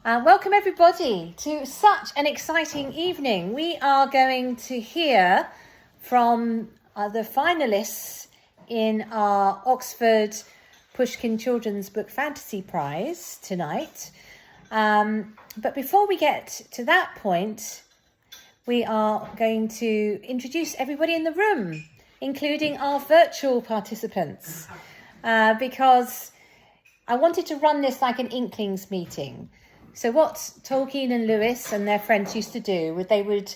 Welcome everybody to such an exciting evening. We are going to hear from the finalists in our Oxford Pushkin Children's Book Fantasy Prize tonight. But before we get to that point, we are going to introduce everybody in the room, including our virtual participants, because I wanted to run this like an Inklings meeting. So what Tolkien and Lewis and their friends used to do was they would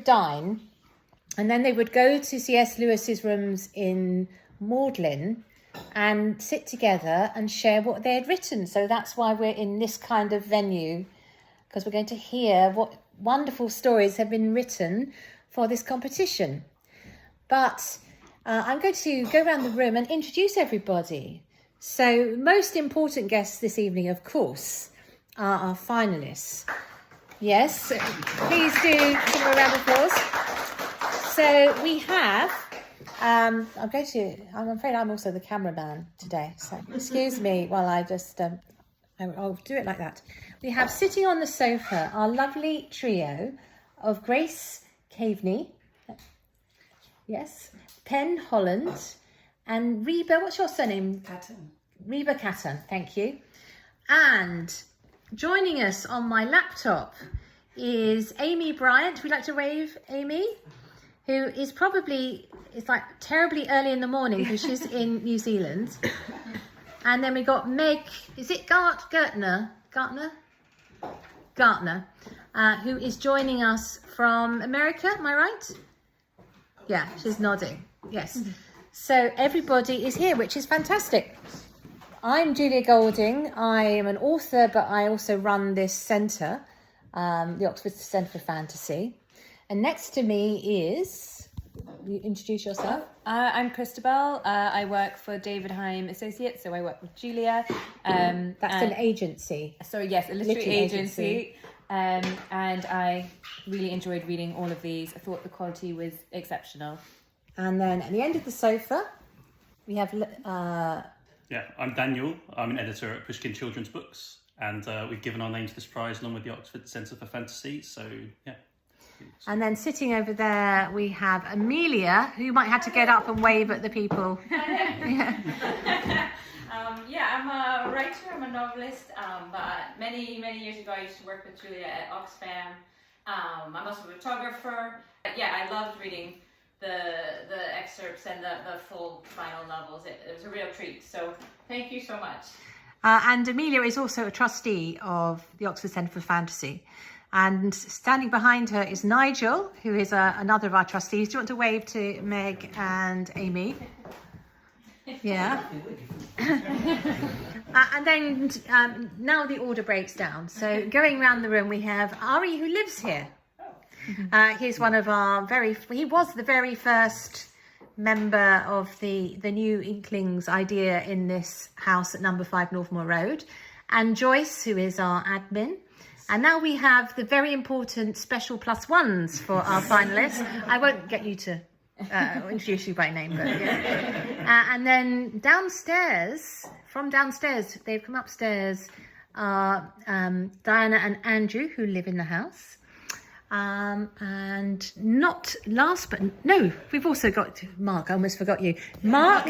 dine, and then they would go to C.S. Lewis's rooms in Magdalen and sit together and share what they had written. So that's why we're in this kind of venue, because we're going to hear what wonderful stories have been written for this competition. But I'm going to go around the room and introduce everybody. So most important guests this evening, of course, are our finalists. Yes, please do give them a round of applause. So we have, I'm afraid I'm also the cameraman today, so excuse me while I just, I'll do it like that. We have sitting on the sofa our lovely trio of Grace Caveney, yes, Pen Holland, and Reba, what's your surname? Catton. Reba Catton, thank you. And joining us on my laptop is Amy Bryant. We'd like to wave Amy, who is it's like terribly early in the morning because she's in New Zealand. And then we got Meg, is it Gartner, who is joining us from America, am I right? Yeah, she's nodding, yes. So everybody is here, which is fantastic. I'm Julia Golding. I am an author, but I also run this centre, the Oxford Centre for Fantasy. And next to me is, you introduce yourself. I'm Christabel. I work for David Heim Associates, so I work with Julia. That's an agency. Sorry, yes, a literary agency. And I really enjoyed reading all of these. I thought the quality was exceptional. And then at the end of the sofa, we have... Yeah, I'm Daniel. I'm an editor at Pushkin Children's Books, and we've given our name to this prize along with the Oxford Centre for Fantasy, so yeah. And then sitting over there, we have Amelia, who might have to get up and wave at the people. Yeah, I'm a writer, I'm a novelist, but many years ago I used to work with Julia at Oxfam. I'm also a photographer. Yeah, I loved reading the excerpts and the full final novels. It was a real treat, so thank you so much. And Amelia is also a trustee of the Oxford Centre for Fantasy, and standing behind her is Nigel, who is another of our trustees. Do you want to wave to Meg and Amy? Yeah. And then now the order breaks down, so going around the room we have Ari, who lives here. He's one of he was the very first member of the new Inklings idea in this house at number 5 Northmore Road, and Joyce, who is our admin. And now we have the very important special plus ones for our finalists. I won't get you to introduce you by name, but yeah. And then from downstairs, they've come upstairs, are Diana and Andrew, who live in the house. And not last, but no, we've also got Mark. I almost forgot you. Mark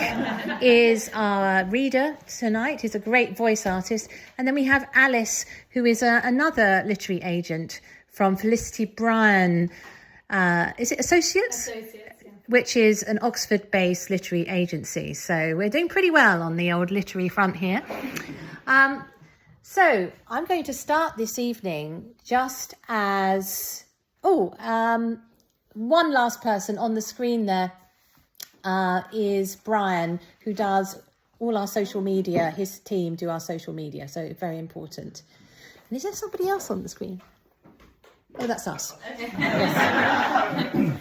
is our reader tonight. He's a great voice artist. And then we have Alice, who is another literary agent from Felicity Bryan. Is it Associates? Associates, yeah. Which is an Oxford-based literary agency. So we're doing pretty well on the old literary front here. So I'm going to start this evening just as... one last person on the screen there is Brian, who does all our social media. His team do our social media, so very important. And is there somebody else on the screen? Oh, that's us. Yes.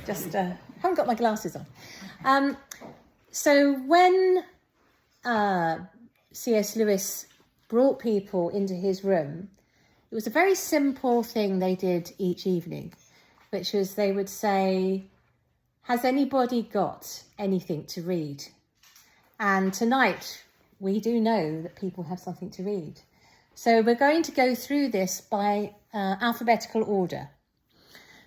Just haven't got my glasses on. So when C.S. Lewis brought people into his room, it was a very simple thing they did each evening, which was they would say, has anybody got anything to read? And tonight we do know that people have something to read. So we're going to go through this by alphabetical order.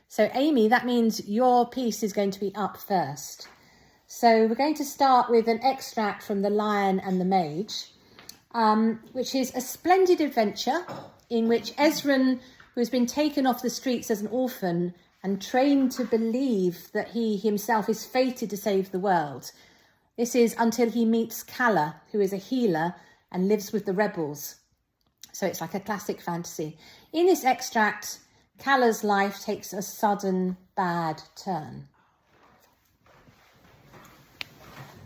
So Amy, that means your piece is going to be up first. So we're going to start with an extract from The Lion and the Mage, which is a splendid adventure in which Ezran, who has been taken off the streets as an orphan and trained to believe that he himself is fated to save the world. This is until he meets Calla, who is a healer and lives with the rebels. So it's like a classic fantasy. In this extract, Calla's life takes a sudden bad turn.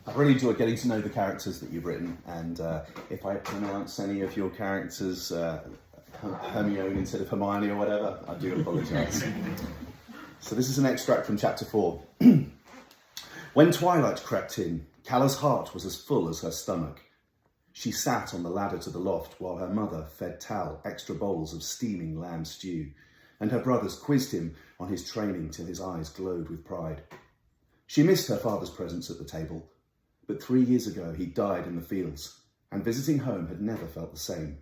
I've really enjoyed getting to know the characters that you've written, and if I pronounce any of your characters Hermione instead of Hermione or whatever, I do apologise. So this is an extract from chapter 4. When twilight crept in, Calla's heart was as full as her stomach. She sat on the ladder to the loft while her mother fed Tal extra bowls of steaming lamb stew, and her brothers quizzed him on his training till his eyes glowed with pride. She missed her father's presence at the table, but 3 years ago he died in the fields, and visiting home had never felt the same.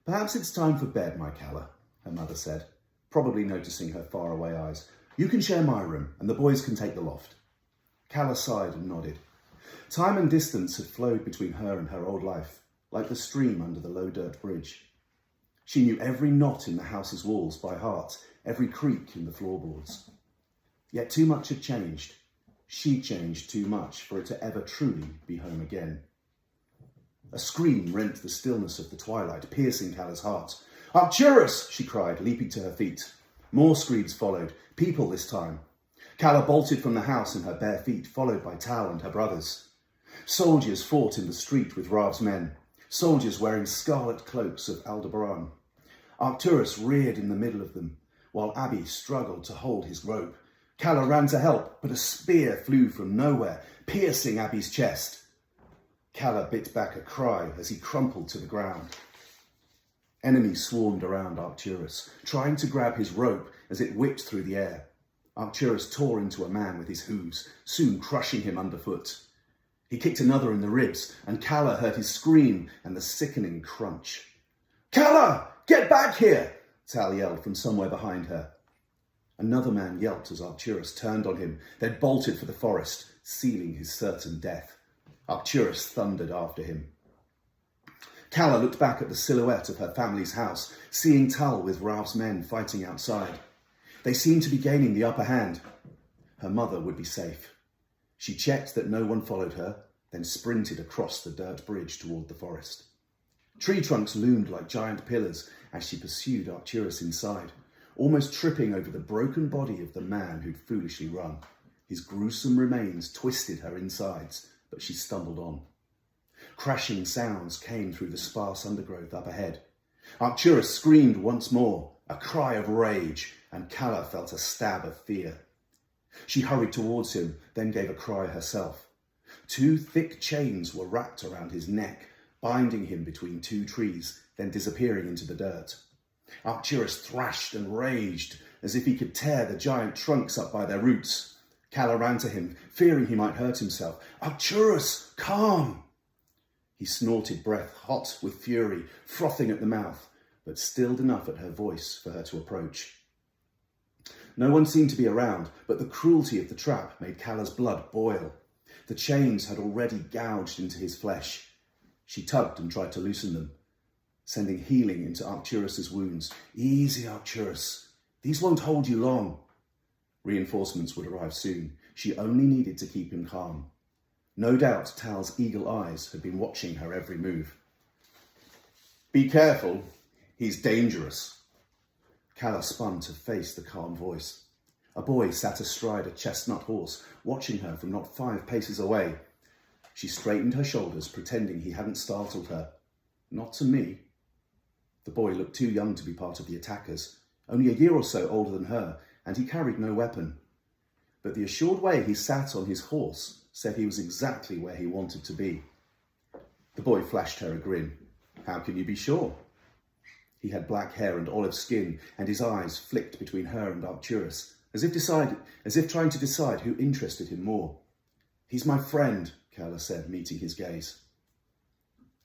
Perhaps it's time for bed, my Calla, her mother said, probably noticing her faraway eyes. You can share my room, and the boys can take the loft. Calla sighed and nodded. Time and distance had flowed between her and her old life, like the stream under the low dirt bridge. She knew every knot in the house's walls by heart, every creak in the floorboards. Yet too much had changed. She changed too much for it to ever truly be home again. A scream rent the stillness of the twilight, piercing Calla's heart. Arcturus! She cried, leaping to her feet. More screams followed, people this time. Calla bolted from the house in her bare feet, followed by Tal and her brothers. Soldiers fought in the street with Rav's men, soldiers wearing scarlet cloaks of Aldebaran. Arcturus reared in the middle of them, while Abby struggled to hold his rope. Calla ran to help, but a spear flew from nowhere, piercing Abby's chest. Calla bit back a cry as he crumpled to the ground. Enemies swarmed around Arcturus, trying to grab his rope as it whipped through the air. Arcturus tore into a man with his hooves, soon crushing him underfoot. He kicked another in the ribs, and Calla heard his scream and the sickening crunch. Calla, get back here! Tal yelled from somewhere behind her. Another man yelped as Arcturus turned on him, then bolted for the forest, sealing his certain death. Arcturus thundered after him. Calla looked back at the silhouette of her family's house, seeing Tal with Rav's men fighting outside. They seemed to be gaining the upper hand. Her mother would be safe. She checked that no one followed her, then sprinted across the dirt bridge toward the forest. Tree trunks loomed like giant pillars as she pursued Arcturus inside, almost tripping over the broken body of the man who'd foolishly run. His gruesome remains twisted her insides, but she stumbled on. Crashing sounds came through the sparse undergrowth up ahead. Arcturus screamed once more, a cry of rage, and Calla felt a stab of fear. She hurried towards him, then gave a cry herself. 2 thick chains were wrapped around his neck, binding him between 2 trees, then disappearing into the dirt. Arcturus thrashed and raged, as if he could tear the giant trunks up by their roots. Calla ran to him, fearing he might hurt himself. Arcturus, calm! He snorted breath, hot with fury, frothing at the mouth, but stilled enough at her voice for her to approach. No one seemed to be around, but the cruelty of the trap made Calla's blood boil. The chains had already gouged into his flesh. She tugged and tried to loosen them, sending healing into Arcturus's wounds. Easy, Arcturus. These won't hold you long. Reinforcements would arrive soon. She only needed to keep him calm. No doubt Tal's eagle eyes had been watching her every move. Be careful. He's dangerous. Calla spun to face the calm voice. A boy sat astride a chestnut horse, watching her from not 5 paces away. She straightened her shoulders, pretending he hadn't startled her. Not to me. The boy looked too young to be part of the attackers, only a year or so older than her, and he carried no weapon. But the assured way he sat on his horse said he was exactly where he wanted to be. The boy flashed her a grin. How can you be sure? He had black hair and olive skin, and his eyes flicked between her and Arcturus, as if trying to decide who interested him more. He's my friend, Calla said, meeting his gaze.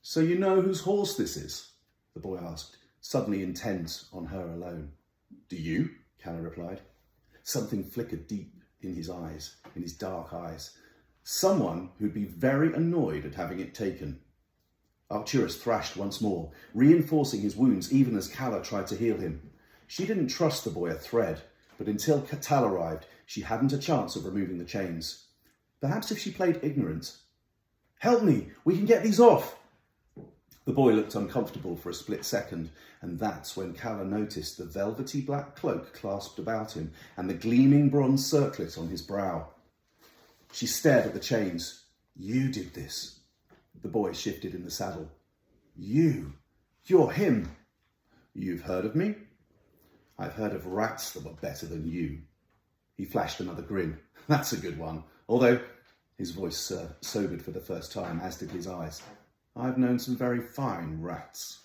So you know whose horse this is? the boy asked, suddenly intent on her alone. Do you? Calla replied. Something flickered deep in his eyes, in his dark eyes. Someone who'd be very annoyed at having it taken. Arcturus thrashed once more, reinforcing his wounds even as Calla tried to heal him. She didn't trust the boy a thread, but until Tal arrived, she hadn't a chance of removing the chains. Perhaps if she played ignorant. Help me, we can get these off. The boy looked uncomfortable for a split second, and that's when Calla noticed the velvety black cloak clasped about him and the gleaming bronze circlet on his brow. She stared at the chains. You did this. The boy shifted in the saddle. You're him. You've heard of me? I've heard of rats that were better than you. He flashed another grin. That's a good one. Although his voice sobered for the first time, as did his eyes. I've known some very fine rats.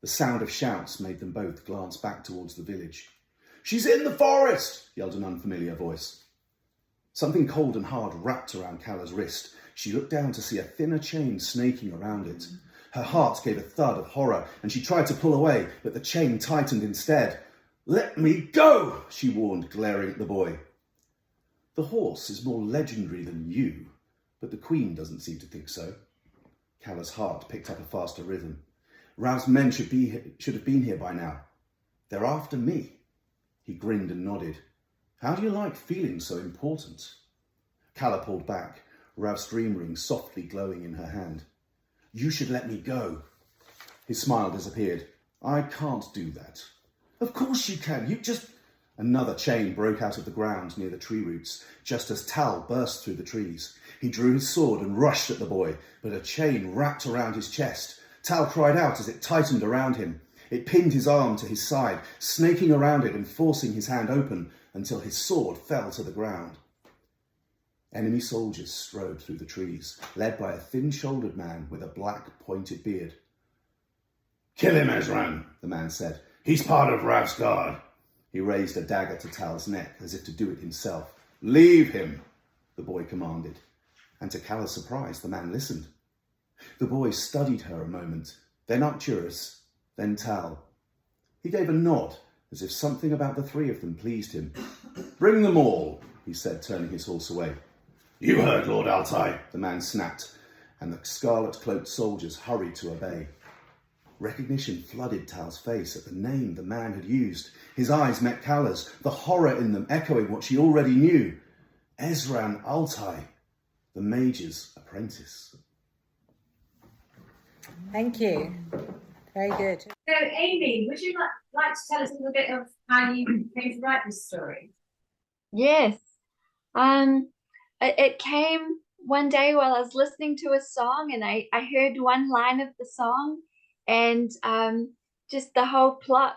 The sound of shouts made them both glance back towards the village. She's in the forest, yelled an unfamiliar voice. Something cold and hard wrapped around Calla's wrist. She looked down to see a thinner chain snaking around it. Her heart gave a thud of horror, and she tried to pull away, but the chain tightened instead. Let me go, she warned, glaring at the boy. The horse is more legendary than you, but the Queen doesn't seem to think so. Calla's heart picked up a faster rhythm. Rav's men should have been here by now. They're after me. He grinned and nodded. How do you like feeling so important? Calla pulled back, Rav's dream ring softly glowing in her hand. You should let me go. His smile disappeared. I can't do that. Of course you can. You just... Another chain broke out of the ground near the tree roots, just as Tal burst through the trees. He drew his sword and rushed at the boy, but a chain wrapped around his chest. Tal cried out as it tightened around him. It pinned his arm to his side, snaking around it and forcing his hand open until his sword fell to the ground. Enemy soldiers strode through the trees, led by a thin-shouldered man with a black, pointed beard. Kill him, Ezran, the man said. He's part of Rav's guard. He raised a dagger to Tal's neck, as if to do it himself. Leave him, the boy commanded. And to Calla's surprise, the man listened. The boy studied her a moment, then Arcturus, then Tal. He gave a nod, as if something about the three of them pleased him. Bring them all, he said, turning his horse away. You heard, Lord Altai, the man snapped, and the scarlet-cloaked soldiers hurried to obey. Recognition flooded Tal's face at the name the man had used. His eyes met Calla's, the horror in them echoing what she already knew. Ezran Altai, the mage's apprentice. Thank you. Very good. So, Amy, would you like to tell us a little bit of how you came to write this story? Yes. It came one day while I was listening to a song, and I heard one line of the song, and just the whole plot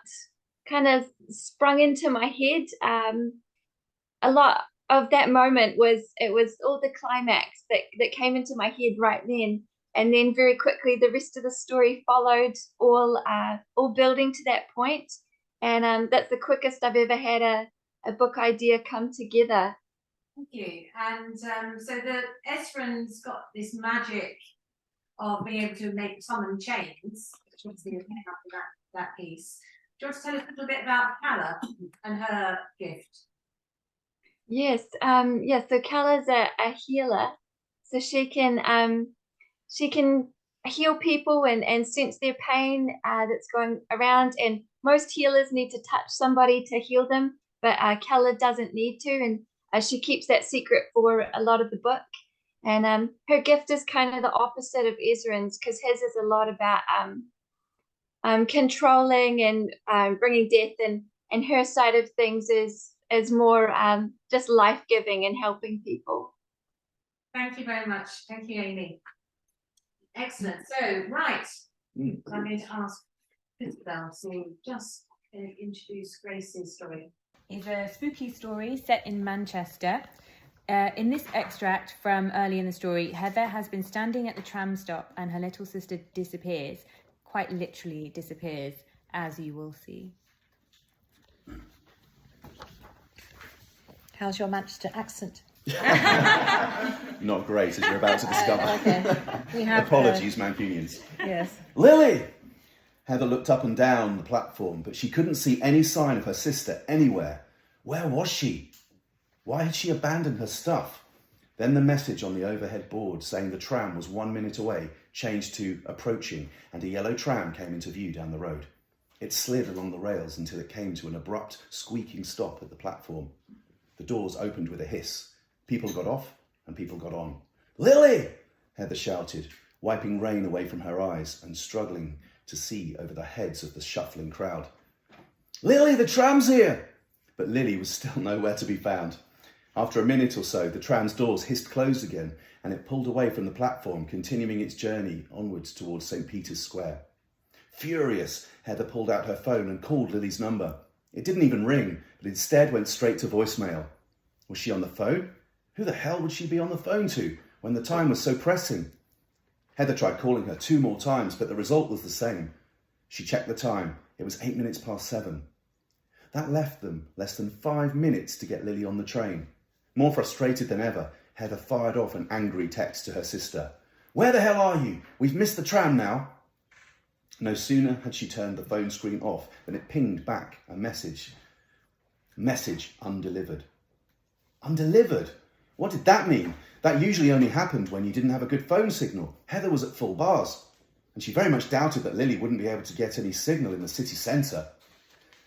kind of sprung into my head. A lot of that moment was all the climax that came into my head right then, and then very quickly the rest of the story followed, all building to that point. And that's the quickest I've ever had a book idea come together. Thank you. And so the Ezran's got this magic of being able to make summon chains, which obviously is picking up in that piece. Do you want to tell us a little bit about Calla and her gift? Yes. So Calla's a healer, so she can heal people and sense their pain that's going around. And most healers need to touch somebody to heal them, but Calla doesn't need to, and she keeps that secret for a lot of the book. And her gift is kind of the opposite of Ezran's, because his is a lot about controlling and bringing death, and her side of things is more just life-giving and helping people. Thank you very much. Thank you, Amy. Excellent. So, right, I'm going to ask Isabel to just introduce Grace's story. Is a spooky story set in Manchester. In this extract from early in the story, Heather has been standing at the tram stop and her little sister disappears, quite literally disappears, as you will see. How's your Manchester accent? Not great, as you're about to discover. Okay. We have, Apologies, Mancunians. Yes. Lily! Heather looked up and down the platform, but she couldn't see any sign of her sister anywhere. Where was she? Why had she abandoned her stuff? Then the message on the overhead board saying the tram was 1 minute away changed to approaching, and a yellow tram came into view down the road. It slid along the rails until it came to an abrupt, squeaking stop at the platform. The doors opened with a hiss. People got off and people got on. "Lily!" Heather shouted, wiping rain away from her eyes and struggling to see over the heads of the shuffling crowd. "Lily, the tram's here!" But Lily was still nowhere to be found. After a minute or so, the tram's doors hissed closed again, and it pulled away from the platform, continuing its journey onwards towards St. Peter's Square. Furious, Heather pulled out her phone and called Lily's number. It didn't even ring, but instead went straight to voicemail. Was she on the phone? Who the hell would she be on the phone to when the time was so pressing? Heather tried calling her 2 more times, but the result was the same. She checked the time. It was 8 minutes past 7. That left them less than 5 minutes to get Lily on the train. More frustrated than ever, Heather fired off an angry text to her sister. "Where the hell are you? We've missed the tram now." No sooner had she turned the phone screen off than it pinged back a message. Message undelivered. Undelivered? What did that mean? That usually only happened when you didn't have a good phone signal. Heather was at full bars, and she very much doubted that Lily wouldn't be able to get any signal in the city centre.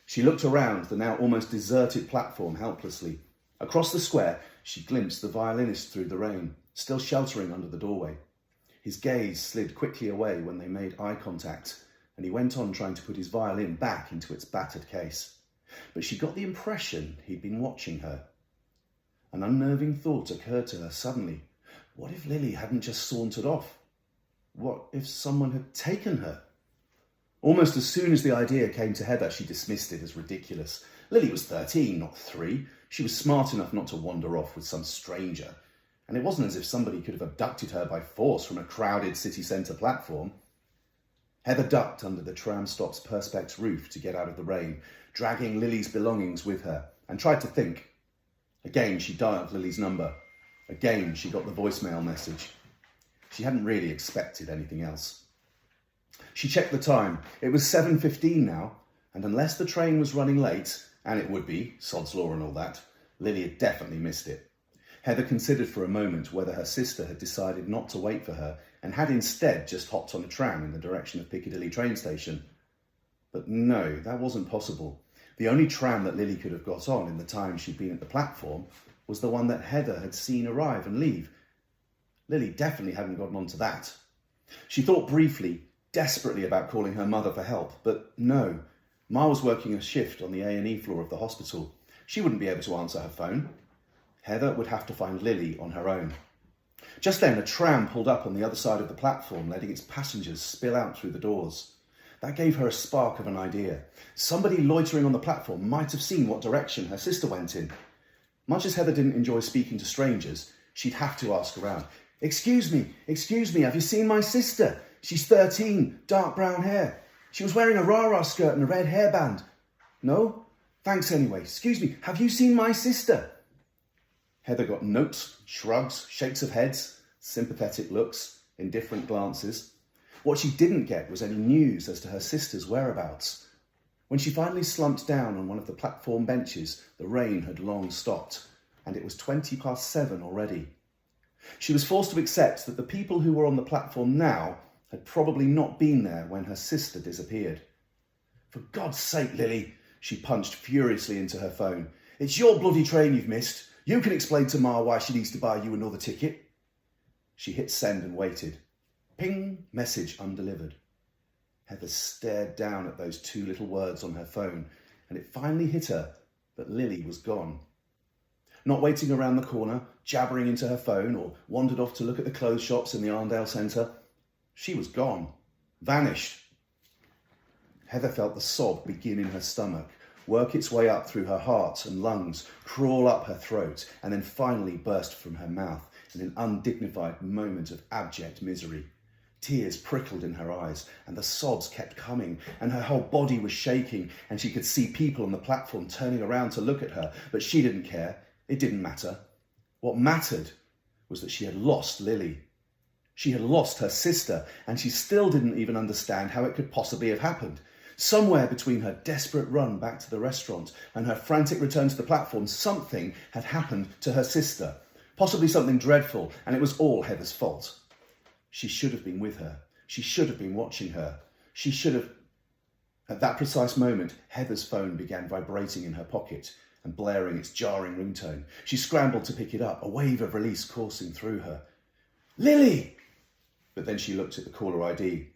She looked around the now almost deserted platform helplessly. Across the square, she glimpsed the violinist through the rain, still sheltering under the doorway. His gaze slid quickly away when they made eye contact, and he went on trying to put his violin back into its battered case. But she got the impression he'd been watching her. An unnerving thought occurred to her suddenly. What if Lily hadn't just sauntered off? What if someone had taken her? Almost as soon as the idea came to Heather, she dismissed it as ridiculous. Lily was 13, not 3. She was smart enough not to wander off with some stranger. And it wasn't as if somebody could have abducted her by force from a crowded city centre platform. Heather ducked under the tram stop's perspex roof to get out of the rain, dragging Lily's belongings with her, and tried to think. Again, she dialed Lily's number. Again, she got the voicemail message. She hadn't really expected anything else. She checked the time. It was 7:15 now, and unless the train was running late, and it would be, sod's law and all that, Lily had definitely missed it. Heather considered for a moment whether her sister had decided not to wait for her and had instead just hopped on a tram in the direction of Piccadilly train station. But no, that wasn't possible. The only tram that Lily could have got on in the time she'd been at the platform was the one that Heather had seen arrive and leave. Lily definitely hadn't gotten onto that. She thought briefly, desperately about calling her mother for help, but no. Ma was working a shift on the A&E floor of the hospital. She wouldn't be able to answer her phone. Heather would have to find Lily on her own. Just then, a tram pulled up on the other side of the platform, letting its passengers spill out through the doors. That gave her a spark of an idea. Somebody loitering on the platform might have seen what direction her sister went in. Much as Heather didn't enjoy speaking to strangers, she'd have to ask around. Excuse me, have you seen my sister? She's 13, dark brown hair. She was wearing a J.R.R. skirt and a red hairband. No? Thanks anyway. Excuse me, have you seen my sister? Heather got notes, shrugs, shakes of heads, sympathetic looks, indifferent glances. What she didn't get was any news as to her sister's whereabouts. When she finally slumped down on one of the platform benches, the rain had long stopped, and it was 7:20 already. She was forced to accept that the people who were on the platform now had probably not been there when her sister disappeared. For God's sake, Lily, she punched furiously into her phone. It's your bloody train you've missed. You can explain to Ma why she needs to buy you another ticket. She hit send and waited. Ping, message undelivered. Heather stared down at those 2 little words on her phone, and it finally hit her that Lily was gone. Not waiting around the corner, jabbering into her phone, or wandered off to look at the clothes shops in the Arndale Centre. She was gone. Vanished. Heather felt the sob begin in her stomach, work its way up through her heart and lungs, crawl up her throat, and then finally burst from her mouth in an undignified moment of abject misery. Tears prickled in her eyes, and the sobs kept coming, and her whole body was shaking, and she could see people on the platform turning around to look at her, but she didn't care. It didn't matter. What mattered was that she had lost Lily. She had lost her sister, and she still didn't even understand how it could possibly have happened. Somewhere between her desperate run back to the restaurant and her frantic return to the platform, something had happened to her sister. Possibly something dreadful, and it was all Heather's fault. She should have been with her. She should have been watching her. She should have... At that precise moment, Heather's phone began vibrating in her pocket and blaring its jarring ringtone. She scrambled to pick it up, a wave of release coursing through her. Lily! But then she looked at the caller ID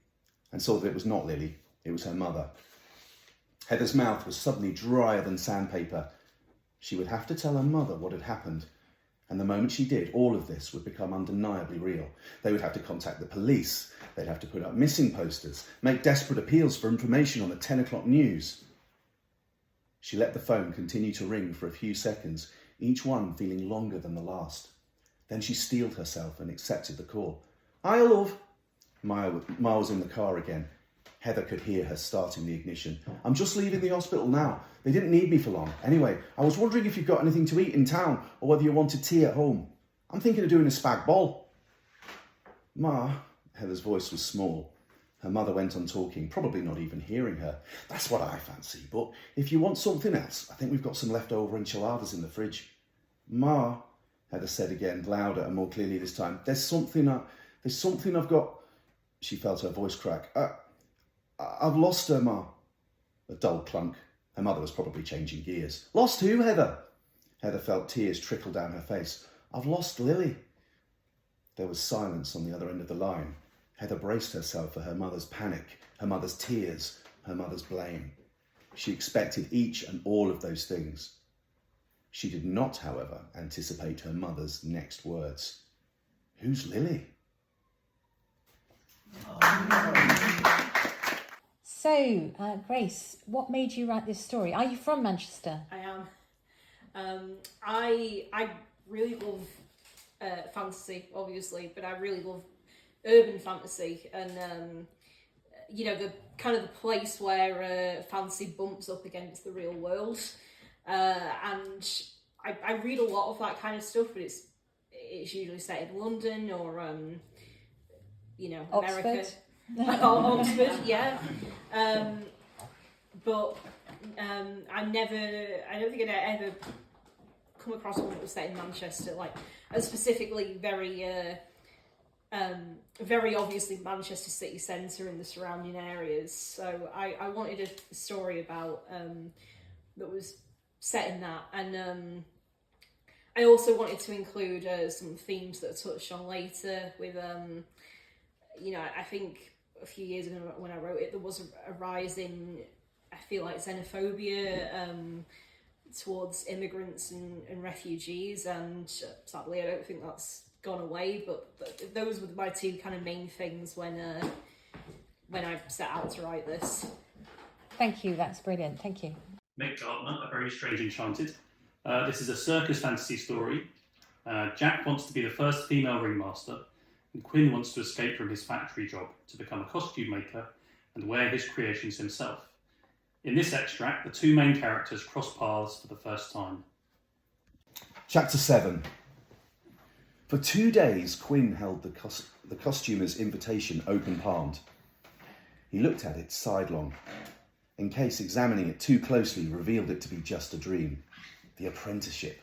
and saw that it was not Lily, it was her mother. Heather's mouth was suddenly drier than sandpaper. She would have to tell her mother what had happened. And the moment she did, all of this would become undeniably real. They would have to contact the police. They'd have to put up missing posters, make desperate appeals for information on the 10 o'clock news. She let the phone continue to ring for a few seconds, each one feeling longer than the last. Then she steeled herself and accepted the call. Hi, love. Maya was in the car again. Heather could hear her starting the ignition. I'm just leaving the hospital now. They didn't need me for long. Anyway, I was wondering if you've got anything to eat in town or whether you wanted tea at home. I'm thinking of doing a spag bol. Ma, Heather's voice was small. Her mother went on talking, probably not even hearing her. That's what I fancy, but if you want something else, I think we've got some leftover enchiladas in the fridge. Ma, Heather said again, louder and more clearly this time. There's something I've got... She felt her voice crack. I've lost her, Ma. A dull clunk. Her mother was probably changing gears. Lost who, Heather? Heather felt tears trickle down her face. I've lost Lily. There was silence on the other end of the line. Heather braced herself for her mother's panic, her mother's tears, her mother's blame. She expected each and all of those things. She did not, however, anticipate her mother's next words. Who's Lily? So, Grace, what made you write this story? Are you from Manchester? I am. I really love fantasy, obviously, but I really love urban fantasy, and the kind of the place where fantasy bumps up against the real world. And I read a lot of that kind of stuff, but it's usually set in London or America. Oxford. Oxford, yeah. But I don't think I'd ever come across one that was set in Manchester, and specifically very obviously Manchester city centre and the surrounding areas. So I wanted a story about that was set in that, and I also wanted to include some themes that are touched on later with I think a few years ago when I wrote it, there was a rise in, I feel like, xenophobia towards immigrants and refugees, and sadly I don't think that's gone away, but those were my two kind of main things when I set out to write this. Thank you, that's brilliant, thank you. Mick Gardner, A Very Strange Enchanted. This is a circus fantasy story. Jack wants to be the first female ringmaster, and Quinn wants to escape from his factory job to become a costume maker and wear his creations himself. In this extract, the two main characters cross paths for the first time. Chapter 7. For 2 days, Quinn held the costumer's invitation open-palmed. He looked at it sidelong, in case examining it too closely revealed it to be just a dream. The apprenticeship.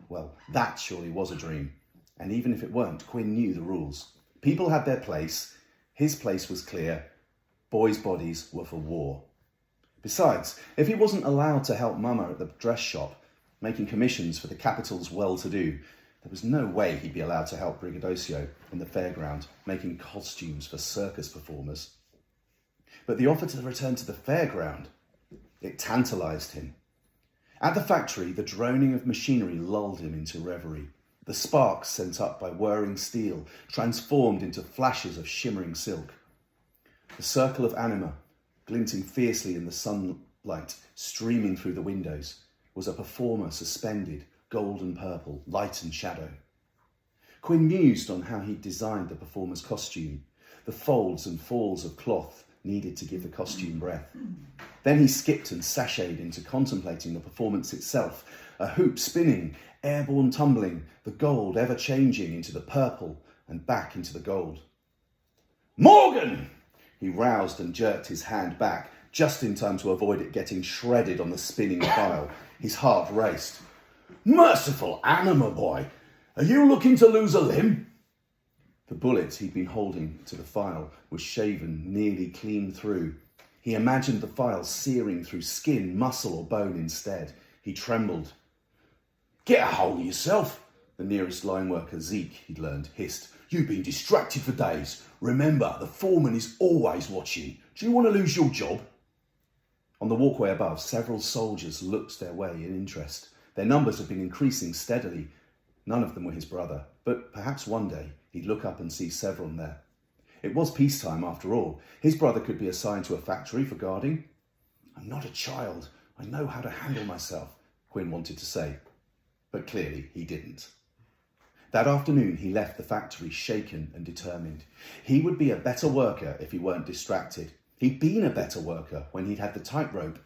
Well, that surely was a dream. And even if it weren't, Quinn knew the rules. People had their place. His place was clear. Boys' bodies were for war. Besides, if he wasn't allowed to help Mama at the dress shop, making commissions for the capital's well-to-do, there was no way he'd be allowed to help Brigadocio in the fairground, making costumes for circus performers. But the offer to return to the fairground, it tantalised him. At the factory, the droning of machinery lulled him into reverie. The sparks sent up by whirring steel transformed into flashes of shimmering silk. The circle of anima, glinting fiercely in the sunlight streaming through the windows, was a performer suspended, gold and purple, light and shadow. Quinn mused on how he'd designed the performer's costume, the folds and falls of cloth needed to give the costume breath. Then he skipped and sashayed into contemplating the performance itself, a hoop spinning, airborne tumbling, the gold ever changing into the purple and back into the gold. Morgan! He roused and jerked his hand back, just in time to avoid it getting shredded on the spinning file. His heart raced. Merciful Anna, boy! Are you looking to lose a limb? The bullet he'd been holding to the file was shaven nearly clean through. He imagined the file searing through skin, muscle or bone instead. He trembled. Get a hold of yourself, the nearest line worker, Zeke, he'd learned, hissed. You've been distracted for days. Remember, the foreman is always watching. Do you want to lose your job? On the walkway above, several soldiers looked their way in interest. Their numbers had been increasing steadily. None of them were his brother, but perhaps one day he'd look up and see several there. It was peacetime after all. His brother could be assigned to a factory for guarding. I'm not a child. I know how to handle myself, Quinn wanted to say. But clearly he didn't. That afternoon he left the factory shaken and determined. He would be a better worker if he weren't distracted. He'd been a better worker when he'd had the tightrope.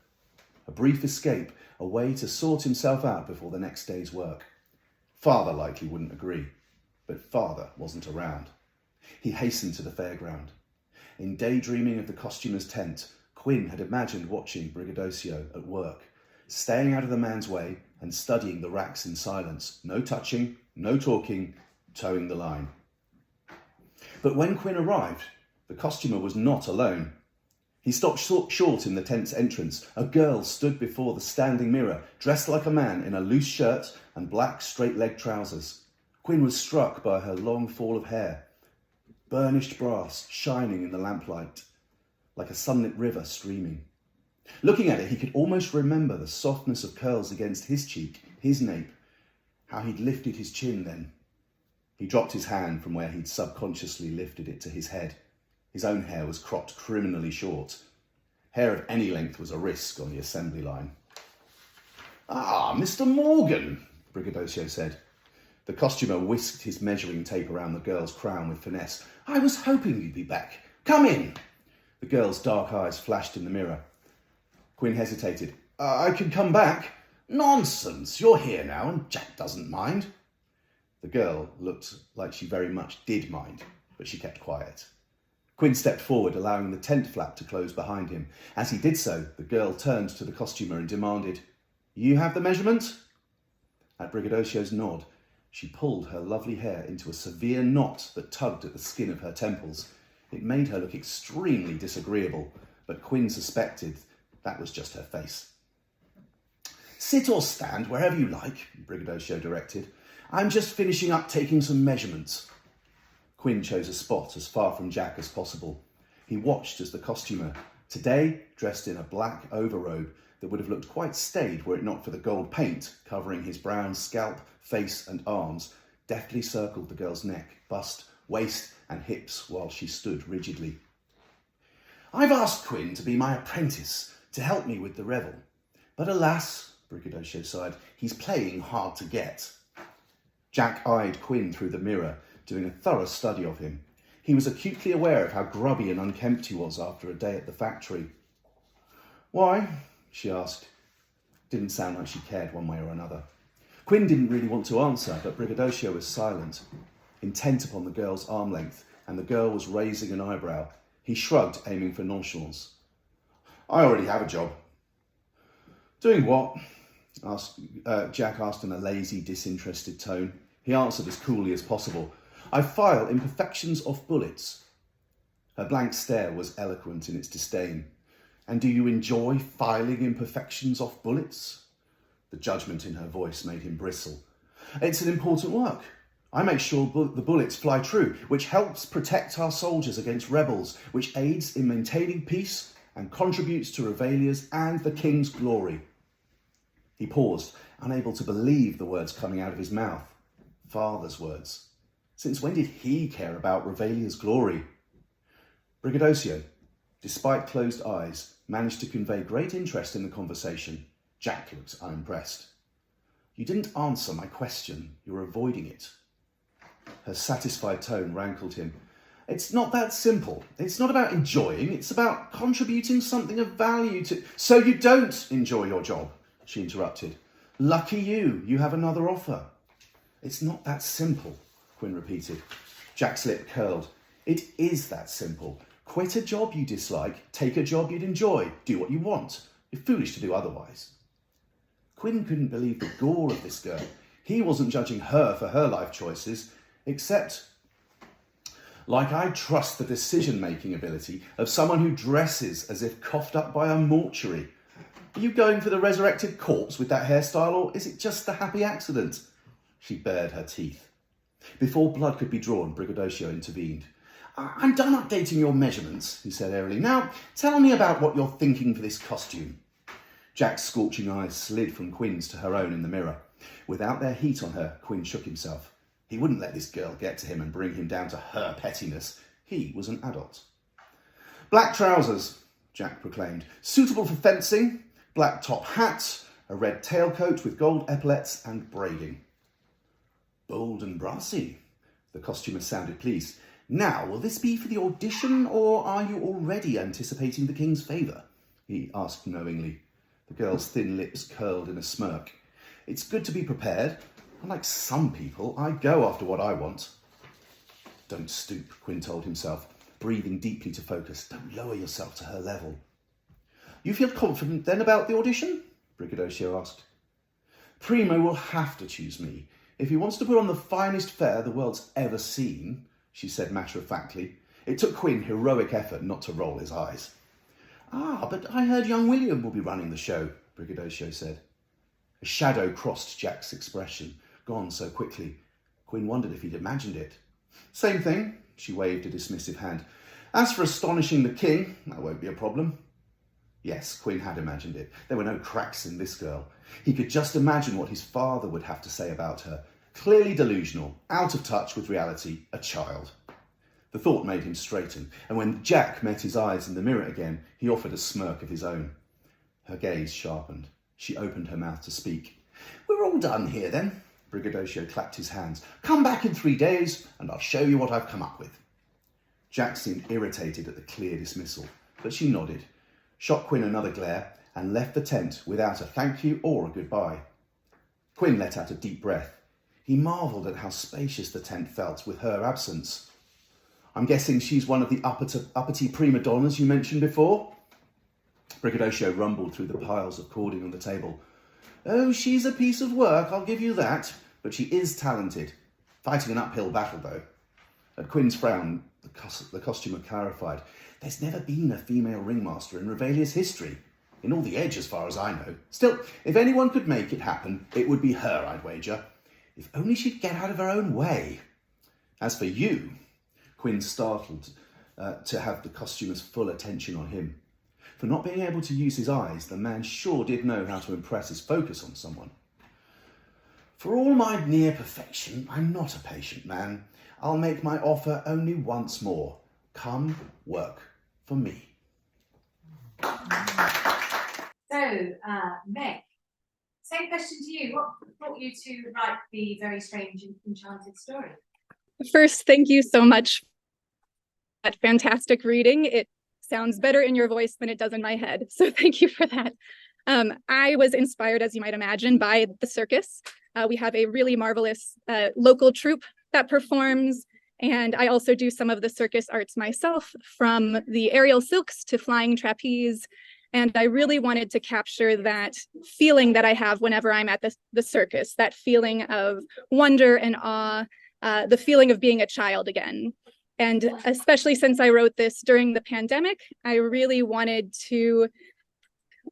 A brief escape, a way to sort himself out before the next day's work. Father likely wouldn't agree, but father wasn't around. He hastened to the fairground. In daydreaming of the costumer's tent, Quinn had imagined watching Brigidosio at work, staying out of the man's way and studying the racks in silence. No touching, no talking, towing the line. But when Quinn arrived, the costumer was not alone. He stopped short in the tent's entrance. A girl stood before the standing mirror, dressed like a man in a loose shirt and black straight-leg trousers. Quinn was struck by her long fall of hair, burnished brass shining in the lamplight, like a sunlit river streaming. Looking at it, he could almost remember the softness of curls against his cheek, his nape, how he'd lifted his chin then. He dropped his hand from where he'd subconsciously lifted it to his head. His own hair was cropped criminally short. Hair of any length was a risk on the assembly line. Ah, Mr. Morgan, Brigidosio said. The costumer whisked his measuring tape around the girl's crown with finesse. I was hoping you'd be back. Come in. The girl's dark eyes flashed in the mirror. Quinn hesitated. I can come back. Nonsense, you're here now and Jack doesn't mind. The girl looked like she very much did mind, but she kept quiet. Quinn stepped forward, allowing the tent flap to close behind him. As he did so, the girl turned to the costumer and demanded, You have the measurement? At Brigidosio's nod, she pulled her lovely hair into a severe knot that tugged at the skin of her temples. It made her look extremely disagreeable, but Quinn suspected that was just her face. Sit or stand wherever you like, Brigidosio directed. I'm just finishing up taking some measurements. Quinn chose a spot as far from Jack as possible. He watched as the costumer, today dressed in a black overrobe that would have looked quite staid were it not for the gold paint covering his brown scalp, face and arms, deftly circled the girl's neck, bust, waist and hips while she stood rigidly. I've asked Quinn to be my apprentice, to help me with the revel. But alas, Brigidosio sighed, he's playing hard to get. Jack eyed Quinn through the mirror, doing a thorough study of him. He was acutely aware of how grubby and unkempt he was after a day at the factory. Why? She asked. Didn't sound like she cared one way or another. Quinn didn't really want to answer, but Brigidosio was silent, intent upon the girl's arm length, and the girl was raising an eyebrow. He shrugged, aiming for nonchalance. I already have a job. Doing what? Jack asked in a lazy, disinterested tone. He answered as coolly as possible. I file imperfections off bullets. Her blank stare was eloquent in its disdain. And do you enjoy filing imperfections off bullets? The judgment in her voice made him bristle. It's an important work. I make sure the bullets fly true, which helps protect our soldiers against rebels, which aids in maintaining peace and contributes to Revelia's and the king's glory. He paused, unable to believe the words coming out of his mouth. Father's words. Since when did he care about Revelia's glory? Brigidosio, despite closed eyes, managed to convey great interest in the conversation. Jack looked unimpressed. You didn't answer my question. You're avoiding it. Her satisfied tone rankled him. It's not that simple. It's not about enjoying. It's about contributing something of value to... So you don't enjoy your job, she interrupted. Lucky you. You have another offer. It's not that simple, Quinn repeated. Jack's lip curled. It is that simple. Quit a job you dislike, take a job you'd enjoy, do what you want. You're foolish to do otherwise. Quinn couldn't believe the gall of this girl. He wasn't judging her for her life choices, except, like I trust the decision-making ability of someone who dresses as if coughed up by a mortuary. Are you going for the resurrected corpse with that hairstyle, or is it just a happy accident? She bared her teeth. Before blood could be drawn, Brigidocchio intervened. I'm done updating your measurements, he said airily. Now, tell me about what you're thinking for this costume. Jack's scorching eyes slid from Quinn's to her own in the mirror. Without their heat on her, Quinn shook himself. He wouldn't let this girl get to him and bring him down to her pettiness. He was an adult. Black trousers, Jack proclaimed. Suitable for fencing, black top hat, a red tailcoat with gold epaulettes and braiding. Bold and brassy, the costumer sounded pleased. Now, will this be for the audition, or are you already anticipating the king's favour? He asked knowingly. The girl's thin lips curled in a smirk. It's good to be prepared. Unlike some people, I go after what I want. Don't stoop, Quinn told himself, breathing deeply to focus. Don't lower yourself to her level. You feel confident then about the audition? Brigidocchio asked. Primo will have to choose me. If he wants to put on the finest fare the world's ever seen, she said matter-of-factly. It took Quinn heroic effort not to roll his eyes. But I heard young William will be running the show, Brigidocchio said. A shadow crossed Jack's expression, gone so quickly. Quinn wondered if he'd imagined it. Same thing, she waved a dismissive hand. As for astonishing the king, that won't be a problem. Yes, Quinn had imagined it. There were no cracks in this girl. He could just imagine what his father would have to say about her. Clearly delusional, out of touch with reality, a child. The thought made him straighten, and when Jack met his eyes in the mirror again, he offered a smirk of his own. Her gaze sharpened. She opened her mouth to speak. We're all done here then. Brigidocchio clapped his hands. Come back in 3 days, and I'll show you what I've come up with. Jack seemed irritated at the clear dismissal, but she nodded, shot Quinn another glare, and left the tent without a thank you or a goodbye. Quinn let out a deep breath. He marvelled at how spacious the tent felt with her absence. I'm guessing she's one of the uppity prima donnas you mentioned before? Brigidocchio rumbled through the piles of cording on the table. Oh, she's a piece of work, I'll give you that, but she is talented. Fighting an uphill battle, though. At Quinn's frown, the costumer clarified. There's never been a female ringmaster in Revelia's history. In all the Edge, as far as I know. Still, if anyone could make it happen, it would be her, I'd wager. If only she'd get out of her own way. As for you, Quinn startled to have the costumer's full attention on him. For not being able to use his eyes, the man sure did know how to impress his focus on someone. For all my near perfection, I'm not a patient man. I'll make my offer only once more. Come work for me. So, Meg, same question to you. What brought you to write the very strange and enchanted story? First, thank you so much for that fantastic reading. It sounds better in your voice than it does in my head. So thank you for that. I was inspired, as you might imagine, by the circus. We have a really marvelous local troupe that performs, and I also do some of the circus arts myself, from the aerial silks to flying trapeze. And I really wanted to capture that feeling that I have whenever I'm at the circus, that feeling of wonder and awe, the feeling of being a child again. And especially since I wrote this during the pandemic, I really wanted to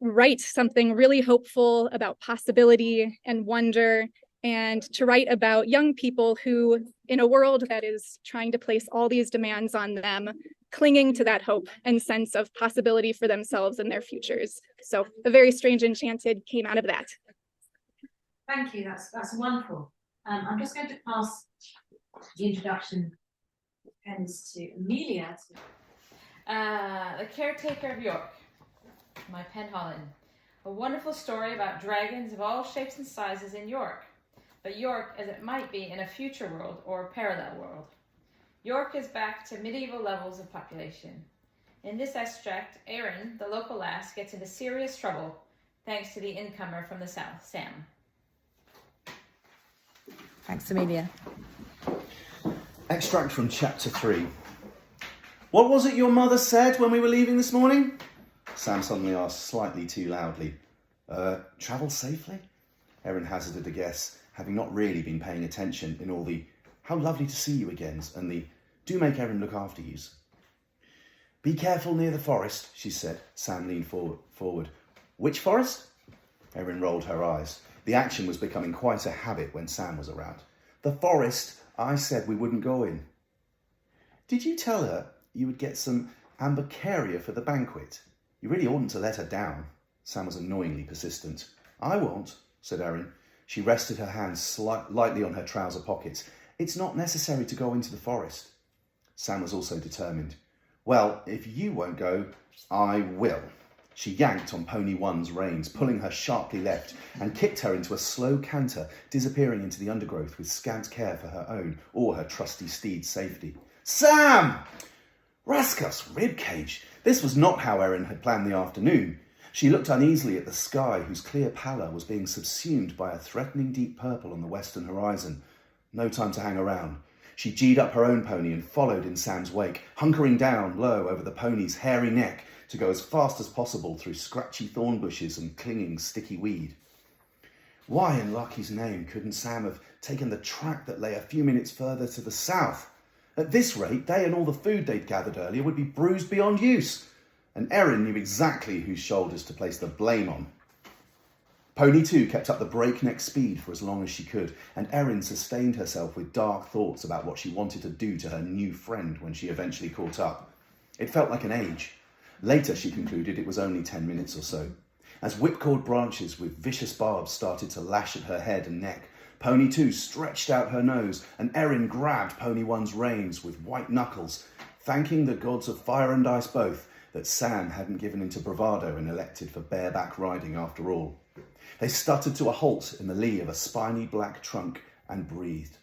write something really hopeful about possibility and wonder, and to write about young people who, in a world that is trying to place all these demands on them, clinging to that hope and sense of possibility for themselves and their futures. So A Very Strange Enchanted came out of that. Thank you, that's wonderful. I'm just going to pass the introduction pens to Amelia. The Caretaker of York, my pen Holland. A wonderful story about dragons of all shapes and sizes in York, but York as it might be in a future world or parallel world. York is back to medieval levels of population. In this extract, Erin, the local lass, gets into serious trouble thanks to the incomer from the south, Sam. Thanks, Amelia. Extract from chapter 3. What was it your mother said when we were leaving this morning? Sam suddenly asked slightly too loudly. Travel safely? Erin hazarded a guess, having not really been paying attention in all the "how lovely to see you again" and the "do make Erin look after yous." Be careful near the forest, she said. Sam leaned forward. Which forest? Erin rolled her eyes. The action was becoming quite a habit when Sam was around. The forest I said we wouldn't go in. Did you tell her you would get some ambercaria for the banquet? You really oughtn't to let her down. Sam was annoyingly persistent. I won't, said Erin. She rested her hands lightly on her trouser pockets. It's not necessary to go into the forest. Sam was also determined. Well, if you won't go, I will. She yanked on Pony One's reins, pulling her sharply left, and kicked her into a slow canter, disappearing into the undergrowth with scant care for her own or her trusty steed's safety. Sam! Rascal's ribcage! This was not how Erin had planned the afternoon. She looked uneasily at the sky, whose clear pallor was being subsumed by a threatening deep purple on the western horizon. No time to hang around. She G'd up her own pony and followed in Sam's wake, hunkering down low over the pony's hairy neck to go as fast as possible through scratchy thorn bushes and clinging sticky weed. Why in Lucky's name couldn't Sam have taken the track that lay a few minutes further to the south? At this rate, they and all the food they'd gathered earlier would be bruised beyond use, and Erin knew exactly whose shoulders to place the blame on. Pony 2 kept up the breakneck speed for as long as she could, and Erin sustained herself with dark thoughts about what she wanted to do to her new friend when she eventually caught up. It felt like an age. Later, she concluded, it was only 10 minutes or so. As whipcord branches with vicious barbs started to lash at her head and neck, Pony 2 stretched out her nose, and Erin grabbed Pony 1's reins with white knuckles, thanking the gods of fire and ice both that Sam hadn't given into bravado and elected for bareback riding after all. They stuttered to a halt in the lee of a spiny black trunk and breathed.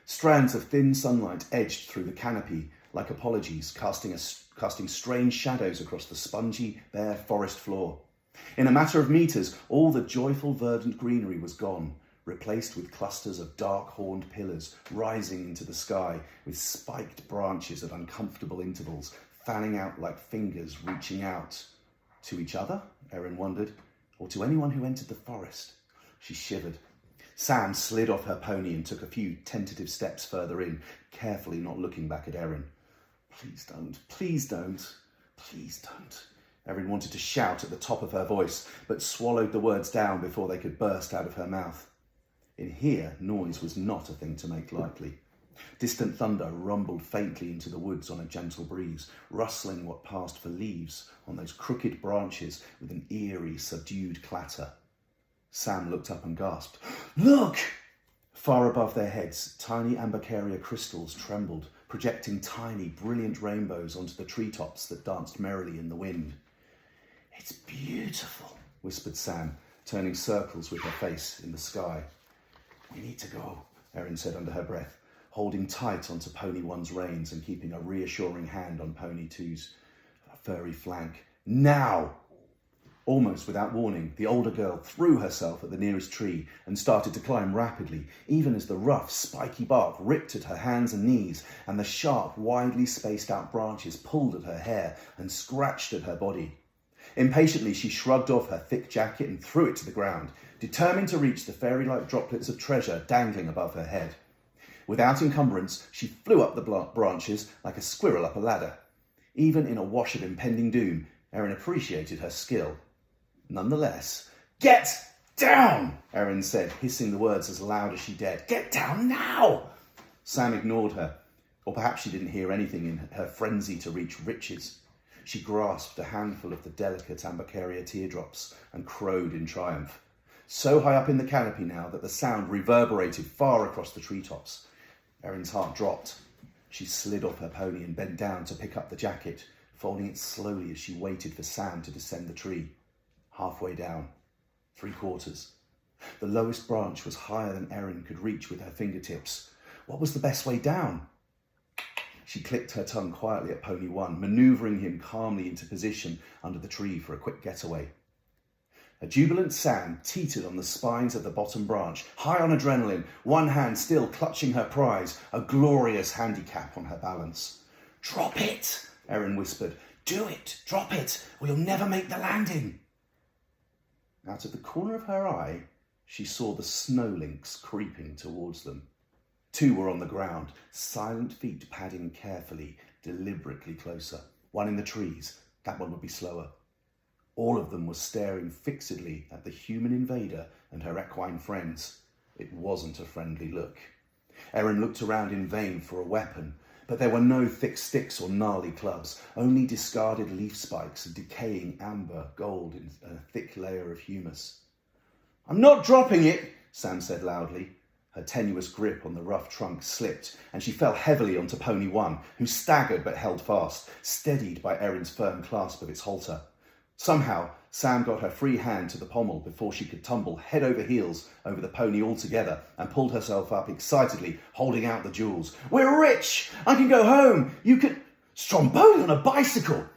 Strands of thin sunlight edged through the canopy like apologies, casting strange shadows across the spongy, bare forest floor. In a matter of meters, all the joyful verdant greenery was gone, replaced with clusters of dark-horned pillars rising into the sky with spiked branches at uncomfortable intervals, fanning out like fingers reaching out. To each other, Erin wondered, or to anyone who entered the forest? She shivered. Sam slid off her pony and took a few tentative steps further in, carefully not looking back at Erin. Please don't, please don't, please don't. Erin wanted to shout at the top of her voice, but swallowed the words down before they could burst out of her mouth. In here, noise was not a thing to make lightly. Distant thunder rumbled faintly into the woods on a gentle breeze, rustling what passed for leaves on those crooked branches with an eerie, subdued clatter. Sam looked up and gasped. Look! Far above their heads, tiny ambercaria crystals trembled, projecting tiny, brilliant rainbows onto the treetops that danced merrily in the wind. It's beautiful, whispered Sam, turning circles with her face in the sky. We need to go, Erin said under her breath, holding tight onto Pony 1's reins and keeping a reassuring hand on Pony 2's furry flank. Now! Almost without warning, the older girl threw herself at the nearest tree and started to climb rapidly, even as the rough, spiky bark ripped at her hands and knees, and the sharp, widely spaced out branches pulled at her hair and scratched at her body. Impatiently, she shrugged off her thick jacket and threw it to the ground, determined to reach the fairy-like droplets of treasure dangling above her head. Without encumbrance, she flew up the branches like a squirrel up a ladder. Even in a wash of impending doom, Erin appreciated her skill. Nonetheless, get down, Erin said, hissing the words as loud as she dared. Get down now! Sam ignored her, or perhaps she didn't hear anything in her frenzy to reach riches. She grasped a handful of the delicate ambercaria teardrops and crowed in triumph. So high up in the canopy now that the sound reverberated far across the treetops. Erin's heart dropped. She slid off her pony and bent down to pick up the jacket, folding it slowly as she waited for Sam to descend the tree. Halfway down, 3/4. The lowest branch was higher than Erin could reach with her fingertips. What was the best way down? She clicked her tongue quietly at Pony 1, manoeuvring him calmly into position under the tree for a quick getaway. A jubilant Sam teetered on the spines of the bottom branch, high on adrenaline, one hand still clutching her prize, a glorious handicap on her balance. "Drop it," Erin whispered. "Do it, drop it, or you'll never make the landing." Out of the corner of her eye, she saw the snow lynx creeping towards them. 2 were on the ground, silent feet padding carefully, deliberately closer. 1 in the trees, that one would be slower. All of them were staring fixedly at the human invader and her equine friends. It wasn't a friendly look. Erin looked around in vain for a weapon, but there were no thick sticks or gnarly clubs, only discarded leaf spikes and decaying amber gold in a thick layer of humus. "I'm not dropping it," Sam said loudly. Her tenuous grip on the rough trunk slipped, and she fell heavily onto Pony 1, who staggered but held fast, steadied by Erin's firm clasp of its halter. Somehow, Sam got her free hand to the pommel before she could tumble head over heels over the pony altogether and pulled herself up excitedly, holding out the jewels. "We're rich! I can go home! You can... Stromboli on a bicycle!"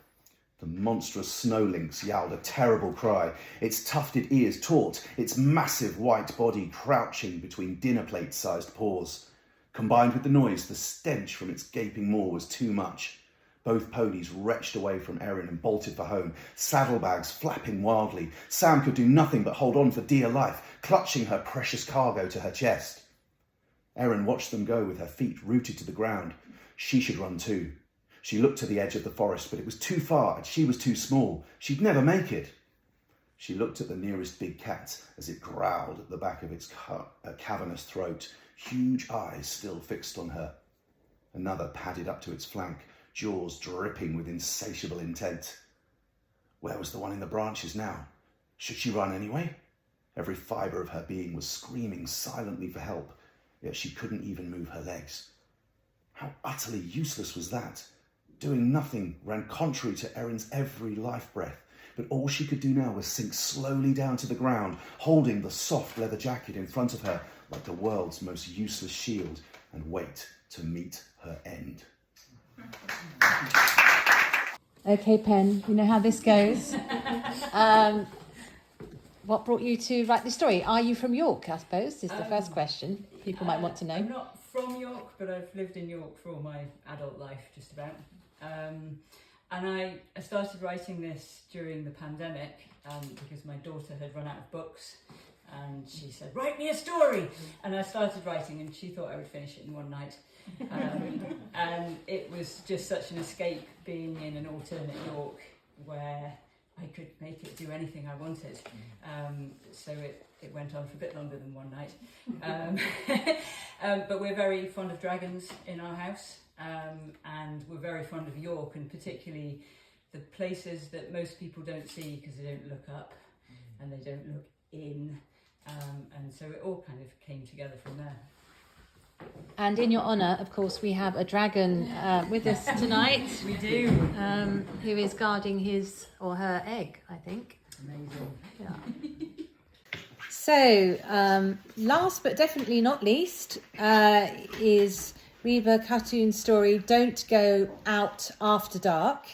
The monstrous snow lynx yowled a terrible cry, its tufted ears taut, its massive white body crouching between dinner plate-sized paws. Combined with the noise, the stench from its gaping maw was too much. Both ponies wretched away from Erin and bolted for home, saddlebags flapping wildly. Sam could do nothing but hold on for dear life, clutching her precious cargo to her chest. Erin watched them go with her feet rooted to the ground. She should run too. She looked to the edge of the forest, but it was too far and she was too small. She'd never make it. She looked at the nearest big cat as it growled at the back of its cavernous throat, huge eyes still fixed on her. Another padded up to its flank, jaws dripping with insatiable intent. Where was the one in the branches now? Should she run anyway? Every fibre of her being was screaming silently for help, yet she couldn't even move her legs. How utterly useless was that? Doing nothing ran contrary to Erin's every life breath, but all she could do now was sink slowly down to the ground, holding the soft leather jacket in front of her like the world's most useless shield, and wait to meet her end. Okay, Pen, you know how this goes. What brought you to write this story? Are you from York, I suppose, is the first question people might want to know. I'm not from York, but I've lived in York for all my adult life, just about. And I started writing this during the pandemic because my daughter had run out of books and she said, "Write me a story!" And I started writing and she thought I would finish it in one night. And it was just such an escape being in an alternate York where I could make it do anything I wanted. So it went on for a bit longer than one night. But we're very fond of dragons in our house, and we're very fond of York, and particularly the places that most people don't see because they don't look up and they don't look in. And so it all kind of came together from there. And in your honour, of course, we have a dragon with us tonight. We do. Who is guarding his or her egg, I think. Amazing. Yeah. So, last but definitely not least, is Reba Khattun's story, Don't Go Out After Dark.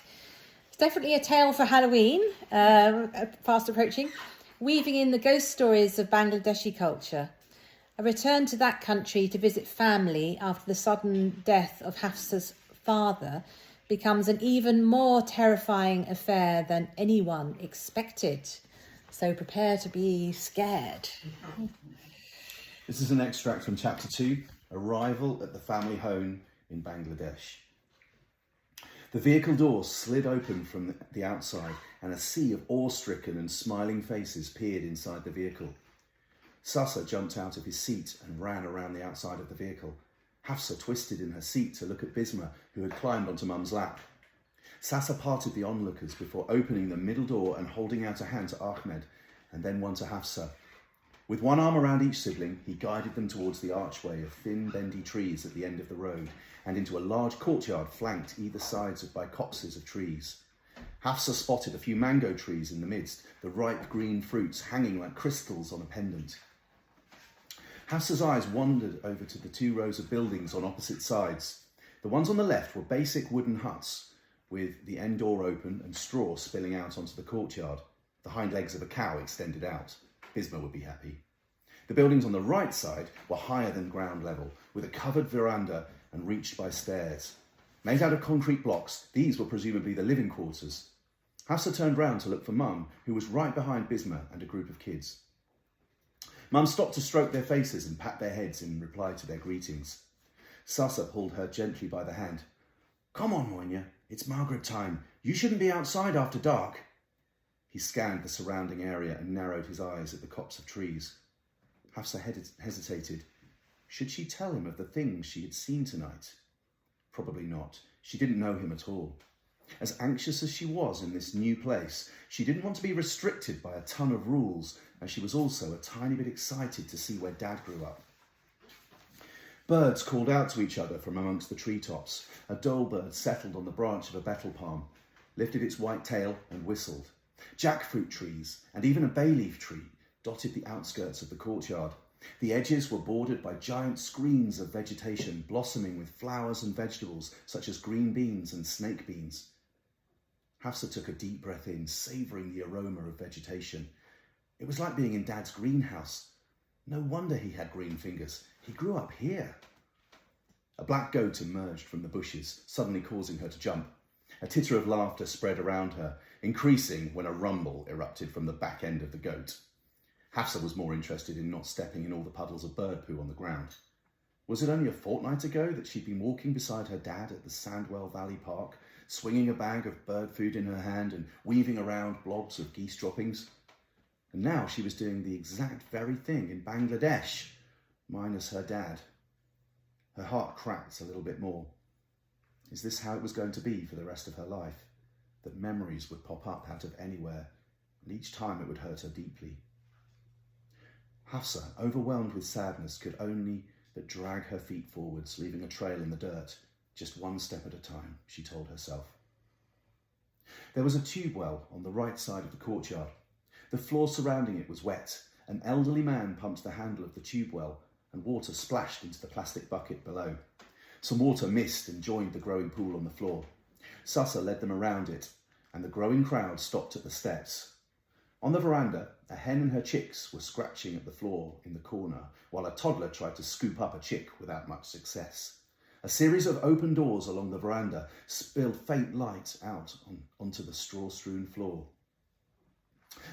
It's definitely a tale for Halloween, fast approaching, weaving in the ghost stories of Bangladeshi culture. A return to that country to visit family after the sudden death of Hafsa's father becomes an even more terrifying affair than anyone expected. So prepare to be scared. This is an extract from chapter 2, Arrival at the Family Home in Bangladesh. The vehicle door slid open from the outside and a sea of awe-stricken and smiling faces peered inside the vehicle. Sasa jumped out of his seat and ran around the outside of the vehicle. Hafsa twisted in her seat to look at Bisma, who had climbed onto Mum's lap. Sasa parted the onlookers before opening the middle door and holding out a hand to Ahmed, and then one to Hafsa. With one arm around each sibling, he guided them towards the archway of thin, bendy trees at the end of the road, and into a large courtyard flanked either sides by copses of trees. Hafsa spotted a few mango trees in the midst, the ripe green fruits hanging like crystals on a pendant. Hafsa's eyes wandered over to the 2 rows of buildings on opposite sides. The ones on the left were basic wooden huts, with the end door open and straw spilling out onto the courtyard. The hind legs of a cow extended out. Bisma would be happy. The buildings on the right side were higher than ground level, with a covered veranda and reached by stairs. Made out of concrete blocks, these were presumably the living quarters. Hafsa turned round to look for Mum, who was right behind Bisma and a group of kids. Mum stopped to stroke their faces and pat their heads in reply to their greetings. Sasa pulled her gently by the hand. "Come on, Moinia, it's Maghrib time. You shouldn't be outside after dark." He scanned the surrounding area and narrowed his eyes at the copse of trees. Hafsa hesitated. Should she tell him of the things she had seen tonight? Probably not. She didn't know him at all. As anxious as she was in this new place, she didn't want to be restricted by a ton of rules, and she was also a tiny bit excited to see where Dad grew up. Birds called out to each other from amongst the treetops. A dhole bird settled on the branch of a betel palm, lifted its white tail and whistled. Jackfruit trees and even a bay leaf tree dotted the outskirts of the courtyard. The edges were bordered by giant screens of vegetation blossoming with flowers and vegetables such as green beans and snake beans. Hafsa took a deep breath in, savouring the aroma of vegetation. It was like being in Dad's greenhouse. No wonder he had green fingers. He grew up here. A black goat emerged from the bushes, suddenly causing her to jump. A titter of laughter spread around her, increasing when a rumble erupted from the back end of the goat. Hafsa was more interested in not stepping in all the puddles of bird poo on the ground. Was it only a fortnight ago that she'd been walking beside her dad at the Sandwell Valley Park, swinging a bag of bird food in her hand and weaving around blobs of geese droppings? And now she was doing the exact very thing in Bangladesh, minus her dad. Her heart cracked a little bit more. Is this how it was going to be for the rest of her life? That memories would pop up out of anywhere, and each time it would hurt her deeply. Hafsa, overwhelmed with sadness, could only but drag her feet forwards, leaving a trail in the dirt, just one step at a time, she told herself. There was a tube well on the right side of the courtyard. The floor surrounding it was wet. An elderly man pumped the handle of the tube well, and water splashed into the plastic bucket below. Some water missed and joined the growing pool on the floor. Sasa led them around it, and the growing crowd stopped at the steps. On the veranda, a hen and her chicks were scratching at the floor in the corner, while a toddler tried to scoop up a chick without much success. A series of open doors along the veranda spilled faint light out onto the straw-strewn floor.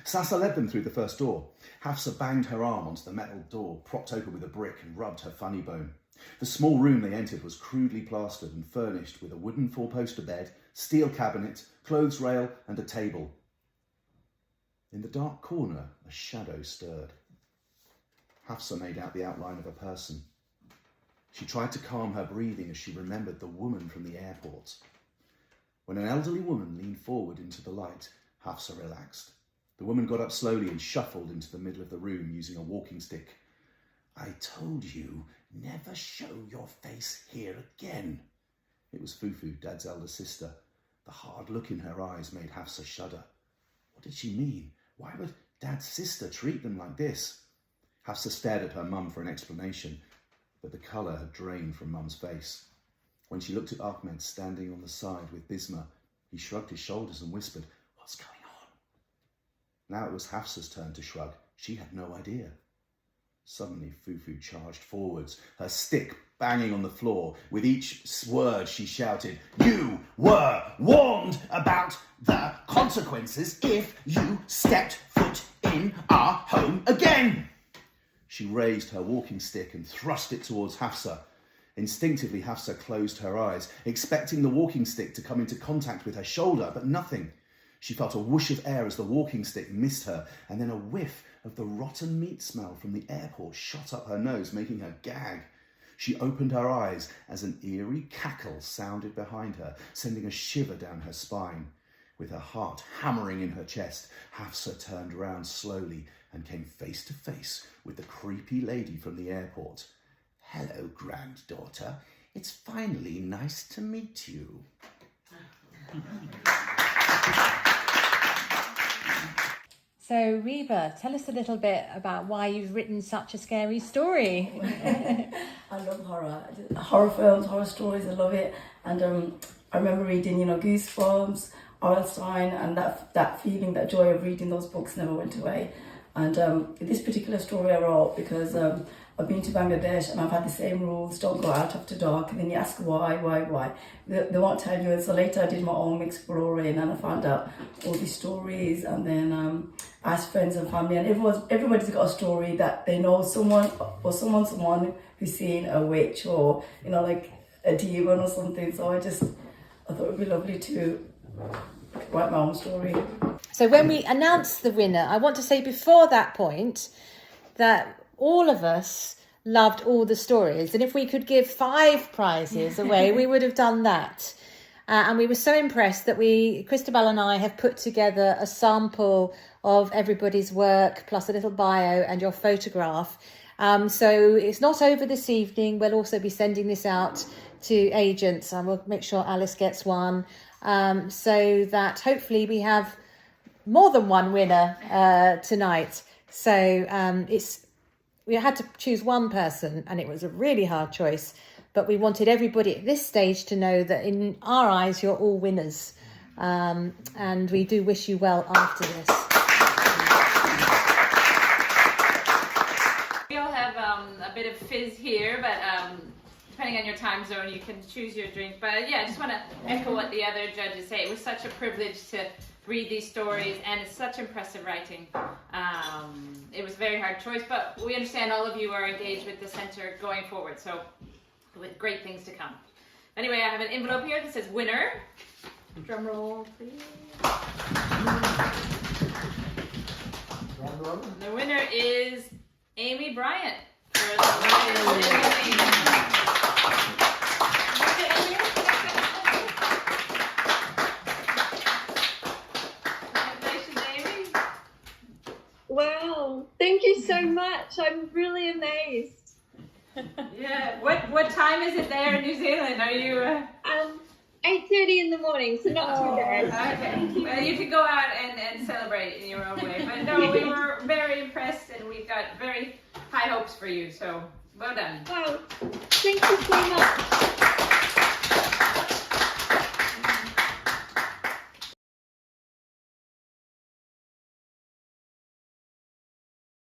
Sasa led them through the first door. Hafsa banged her arm onto the metal door, propped open with a brick, and rubbed her funny bone. The small room they entered was crudely plastered and furnished with a wooden four-poster bed, steel cabinet, clothes rail, and a table. In the dark corner, a shadow stirred. Hafsa made out the outline of a person. She tried to calm her breathing as she remembered the woman from the airport. When an elderly woman leaned forward into the light, Hafsa relaxed. The woman got up slowly and shuffled into the middle of the room using a walking stick. "I told you, never show your face here again." It was Fufu, Dad's elder sister. The hard look in her eyes made Hafsa shudder. What did she mean? Why would Dad's sister treat them like this? Hafsa stared at her mum for an explanation, but the colour had drained from Mum's face. When she looked at Ahmed standing on the side with Bisma, he shrugged his shoulders and whispered, "What's going on?" Now it was Hafsa's turn to shrug. She had no idea. Suddenly Fufu charged forwards, her stick banging on the floor. With each word she shouted, "You were warned about the consequences if you stepped foot in our home again." She raised her walking stick and thrust it towards Hafsa. Instinctively, Hafsa closed her eyes, expecting the walking stick to come into contact with her shoulder, but nothing. She felt a whoosh of air as the walking stick missed her, and then a whiff of the rotten meat smell from the airport shot up her nose, making her gag. She opened her eyes as an eerie cackle sounded behind her, sending a shiver down her spine. With her heart hammering in her chest, Hafsa turned round slowly and came face to face with the creepy lady from the airport. "Hello, granddaughter. It's finally nice to meet you." So, Reba, tell us a little bit about why you've written such a scary story. I love horror films, horror stories. I love it. And I remember reading, Goosebumps, Orelstein, and that feeling, that joy of reading those books never went away. And this particular story I wrote because I've been to Bangladesh and I've had the same rules, don't go out after dark. And then you ask why. They won't tell you. And so later I did my own exploring and I found out all these stories, and then asked friends and family, and everybody's got a story that they know someone who's seen a witch, or, you know, like a demon or something. So I thought it'd be lovely to write my own story. So when we announce the winner, I want to say before that point that all of us loved all the stories, and if we could give 5 prizes away, we would have done that. And we were so impressed that Christabel and I have put together a sample of everybody's work, plus a little bio and your photograph. So it's not over this evening. We'll also be sending this out to agents, and we'll make sure Alice gets one, so that hopefully we have more than one winner tonight. So we had to choose one person, and it was a really hard choice, but we wanted everybody at this stage to know that in our eyes you're all winners, and we do wish you well after this. We all have a bit of fizz here, but depending on your time zone, you can choose your drink. But yeah, I just want to echo what the other judges say. It was such a privilege to read these stories, and it's such impressive writing. It was a very hard choice, but we understand all of you are engaged with the centre going forward, so with great things to come. Anyway, I have an envelope here that says winner. Drum roll, please. The winner is Amy Bryant. For the Wow, thank you so much. I'm really amazed. Yeah, what time is it there in New Zealand? Are you 8:30 in the morning, so not too bad. Okay. Well, you can go out and celebrate in your own way. But no, we were very impressed, and we've got very high hopes for you. So well done. Wow, thank you so much.